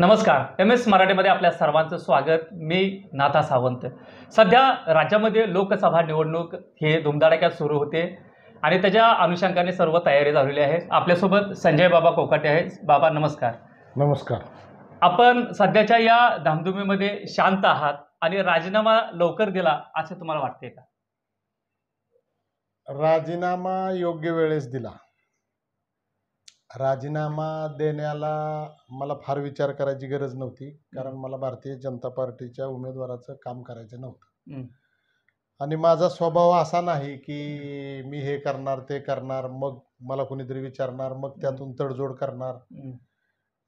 नमस्कार. MS मराठीमध्ये आपल्या सर्वांचं स्वागत. मी नाथा सावंत. सध्या राज्यामध्ये लोकसभा निवडणूक हे धुमधडाक्यात सुरू होते आणि त्याच्या अनुषंगाने सर्व तयारी झालेली आहे. आपल्यासोबत संजय बाबा कोकाटे आहेत. बाबा नमस्कार. नमस्कार. आपण सध्याच्या या धामधुमीमध्ये शांत आहात आणि राजीनामा लवकर दिला असं तुम्हाला वाटते का? राजीनामा योग्य वेळेस दिला. राजीनामा देण्याला मला फार विचार करायची गरज नव्हती, कारण मला भारतीय जनता पार्टीच्या उमेदवाराचं काम करायचं नव्हतं. आणि माझा स्वभाव असा नाही की मी हे करणार ते करणार, मग मला कोणीतरी विचारणार, मग त्यातून तडजोड करणार.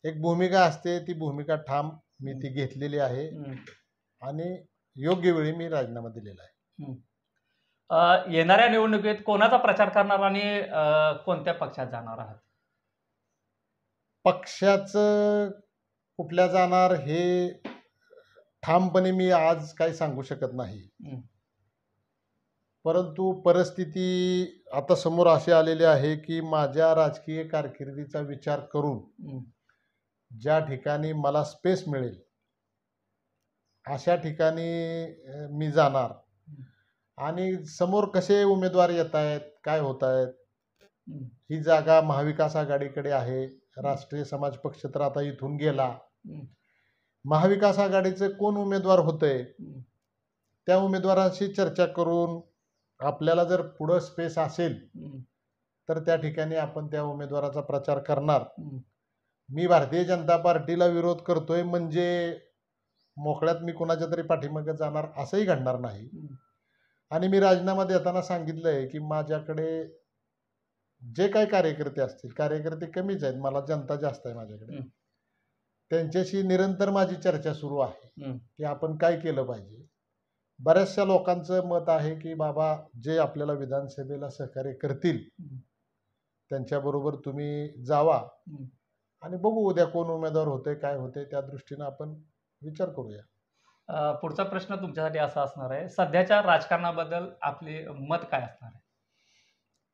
एक भूमिका असते, ती भूमिका ठाम मी ती घेतलेली आहे आणि योग्य वेळी मी राजीनामा दिलेला आहे. येणाऱ्या निवडणुकीत कोणाचा प्रचार करणार आणि कोणत्या पक्षात जाणार आहात? पक्षाचं कुठल्या जाणार हे ठामपणे मी आज काही सांगू शकत नाही, परंतु परिस्थिती आता समोर अशी आलेली आहे की माझ्या राजकीय कारकिर्दीचा विचार करून ज्या ठिकाणी मला स्पेस मिळेल अशा ठिकाणी मी जाणार. आणि समोर कसे उमेदवार येत आहेत, काय होत आहेत, ही जागा महाविकास आघाडीकडे आहे. राष्ट्रीय समाज पक्ष तर आता इथून गेला. महाविकास आघाडीचे कोण उमेदवार होते त्या उमेदवारांशी चर्चा करून आपल्याला जर पुढं स्पेस असेल तर त्या ठिकाणी आपण त्या उमेदवाराचा प्रचार करणार. मी भारतीय जनता पार्टीला विरोध करतोय म्हणजे मोकळ्यात मी कोणाच्या तरी पाठीमागे जाणार असंही घडणार नाही. आणि मी राजीनामा देताना सांगितलंय की माझ्याकडे जे काही कार्यकर्ते असतील, कार्यकर्ते कमीच आहेत, मला जनता जास्त आहे माझ्याकडे, त्यांच्याशी निरंतर माझी चर्चा सुरू आहे की आपण काय केलं पाहिजे. बऱ्याचशा लोकांचं मत आहे की बाबा जे आपल्याला विधानसभेला सहकार्य करतील त्यांच्याबरोबर तुम्ही जावा आणि बघू उद्या कोण उमेदवार होते, काय होते, त्या दृष्टीनं आपण विचार करूया. पुढचा प्रश्न तुमच्यासाठी असा असणार आहे, सध्याच्या राजकारणाबद्दल आपले मत काय असणार आहे?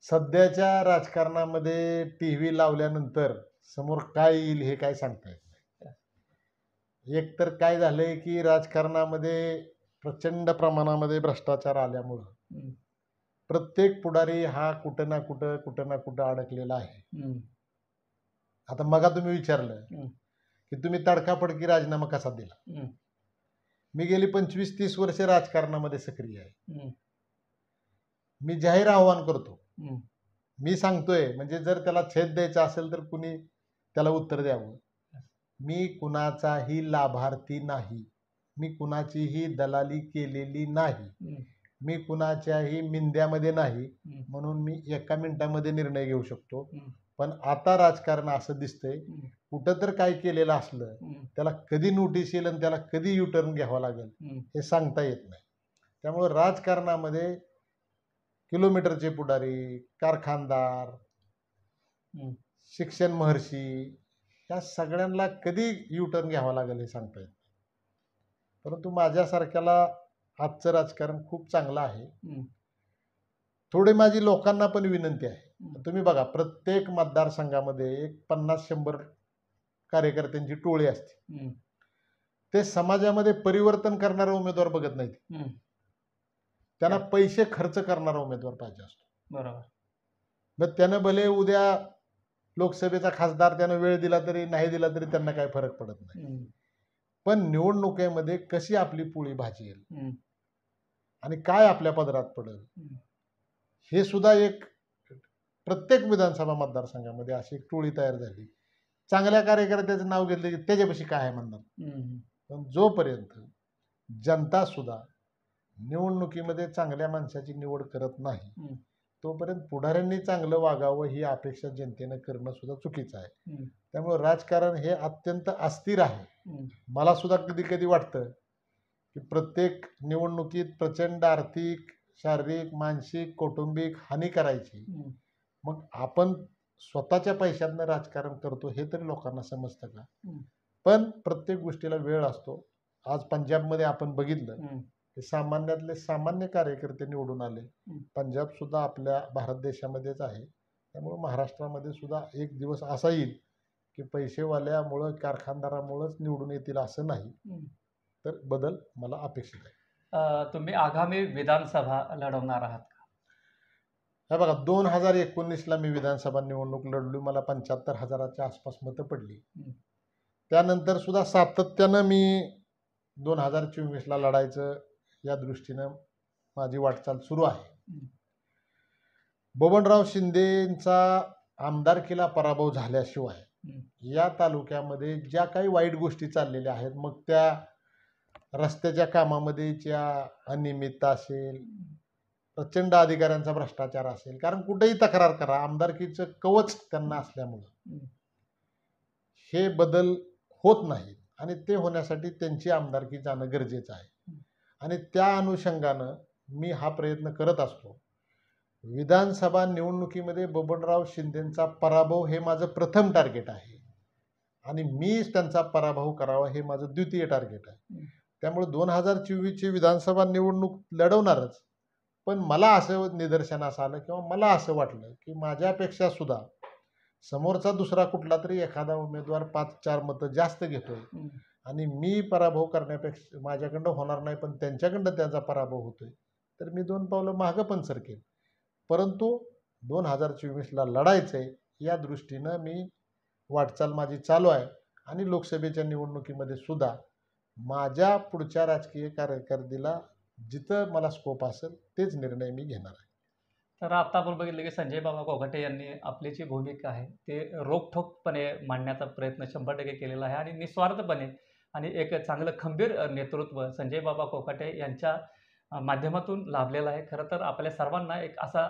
सध्याच्या राजकारणामध्ये TV लावल्यानंतर समोर काय येईल हे काय सांगता येत नाही. एक तर काय झालंय की राजकारणामध्ये प्रचंड प्रमाणामध्ये भ्रष्टाचार आल्यामुळं प्रत्येक पुढारी हा कुठं ना कुठं अडकलेला आहे. आता मगा तुम्ही विचारलं की तुम्ही तडकाफडकी राजीनामा कसा दिला. मी गेली 25-30 वर्षे राजकारणामध्ये सक्रिय आहे. मी जाहीर आव्हान करतो, मी सांगतोय, म्हणजे जर त्याला छेद द्यायचा असेल तर कुणी त्याला उत्तर द्यावं. मी कुणाचाही लाभार्थी नाही, मी कुणाचीही दलाली केलेली नाही, मी कुणाच्याही मिंद्यामध्ये नाही, म्हणून मी एका मिनिटामध्ये निर्णय घेऊ शकतो. पण आता राजकारण असं दिसतंय कुठं तर काय केलेलं असलं त्याला कधी नोटीस येईल आणि त्याला कधी युटर्न घ्यावा लागेल हे सांगता येत नाही. त्यामुळे राजकारणामध्ये किलोमीटरचे पुढारी, कारखानदार, शिक्षण महर्षी या सगळ्यांना कधी युटर्न घ्यावा लागेल हे सांगता येत नाही. परंतु माझ्यासारख्याला आजचं राजकारण खूप चांगलं आहे. थोडी माझी लोकांना पण विनंती आहे, तुम्ही बघा प्रत्येक मतदारसंघामध्ये एक 50-100 कार्यकर्त्यांची टोळी असते. ते समाजामध्ये परिवर्तन करणारा उमेदवार बघत नाहीत, त्यांना पैसे खर्च करणारा उमेदवार पाहिजे असतो. बरोबर. मग त्यानं भले उद्या लोकसभेचा खासदार त्यानं वेळ दिला तरी नाही दिला तरी त्यांना काय फरक पडत नाही. पण निवडणुकीमध्ये कशी आपली पोळी भाजेल आणि काय आपल्या पदरात पडेल हे सुद्धा एक प्रत्येक विधानसभा मतदारसंघामध्ये अशी एक टोळी तयार झाली. चांगल्या कार्यकर्त्याचं नाव घेतलं की त्याच्यापाशी काय आहे म्हणणार. पण जोपर्यंत जनता सुद्धा निवडणुकीमध्ये चांगल्या माणसाची निवड करत नाही तोपर्यंत पुढाऱ्यांनी चांगलं वागावं ही अपेक्षा जनतेनं करणं सुद्धा चुकीचं आहे. त्यामुळे राजकारण हे अत्यंत अस्थिर आहे. मला सुद्धा कधी कधी वाटतं की प्रत्येक निवडणुकीत प्रचंड आर्थिक, शारीरिक, मानसिक, कौटुंबिक हानी करायची, मग आपण स्वतःच्या पैशातनं राजकारण करतो हे तरी लोकांना समजतं का? पण प्रत्येक गोष्टीला वेळ असतो. आज पंजाबमध्ये आपण बघितलं की सामान्यातले सामान्य कार्यकर्ते निवडून आले. पंजाब सुद्धा आपल्या भारत देशामध्येच आहे. त्यामुळे महाराष्ट्रामध्ये सुद्धा एक दिवस असा येईल की पैसेवाल्यामुळं कारखानदारामुळंच निवडून येतील असं नाही, तर बदल मला अपेक्षित आहे. तुम्ही आगामी विधानसभा लढवणार आहात का? हे बघा, 2019ला मी विधानसभा निवडणूक लढली, मला 75,000च्या आसपास मतं पडली. हं. त्यानंतर सुद्धा सातत्यानं मी 2024ला लढायचं या दृष्टीनं माझी वाटचाल सुरू आहे. हं. बबनराव शिंदेंचा आमदारकीला पराभव झाल्याशिवाय हं. या तालुक्यामध्ये ज्या काही वाईट गोष्टी चाललेल्या आहेत, मग त्या रस्त्याच्या कामामध्ये ज्या अनियमितता असेल, प्रचंड अधिकाऱ्यांचा भ्रष्टाचार असेल, कारण कुठेही तक्रार करा, आमदारकीचं कवच त्यांना असल्यामुळं हं. हे बदल होत नाहीत आणि ते होण्यासाठी त्यांची आमदारकी जाणं गरजेचं आहे. आणि त्या अनुषंगानं मी हा प्रयत्न करत असतो. विधानसभा निवडणुकीमध्ये बबनराव शिंदेंचा पराभव हे माझं प्रथम टार्गेट आहे आणि मीच त्यांचा पराभव करावा हे माझं द्वितीय टार्गेट आहे. त्यामुळे 2024ची विधानसभा निवडणूक लढवणारच, पण मला असं निदर्शनास आलं किंवा मला असं वाटलं की माझ्यापेक्षा सुद्धा समोरचा दुसरा कुठला तरी एखादा उमेदवार 5-4 मतं जास्त घेतोय आणि मी पराभव करण्यापेक्षा माझ्याकडं होणार नाही, पण त्यांच्याकडं त्याचा पराभव होतोय, तर मी 2 पावलं मागं पण सरकेन. परंतु 2024ला लढायचंय या दृष्टीनं मी वाटचाल माझी चालू आहे आणि लोकसभेच्या निवडणुकीमध्ये सुद्धा माझ्या पुढच्या राजकीय कारकिर्दीला जिथं मला स्कोप असेल तेच निर्णय मी घेणार आहे. तर आता आपण बघितलं की संजय बाबा कोकाटे यांनी आपली जी भूमिका आहे ते रोखठोकपणे मांडण्याचा प्रयत्न 100% केलेला आहे आणि निस्वार्थपणे आणि एक चांगलं खंबीर नेतृत्व संजय बाबा कोकाटे यांच्या माध्यमातून लाभलेलं आहे. खरं तर आपल्या सर्वांना एक असा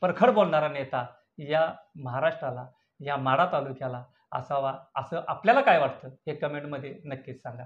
परखड बोलणारा नेता या महाराष्ट्राला, या माढा तालुक्याला असावा, असं आपल्याला काय वाटतं हे कमेंटमध्ये नक्कीच सांगा.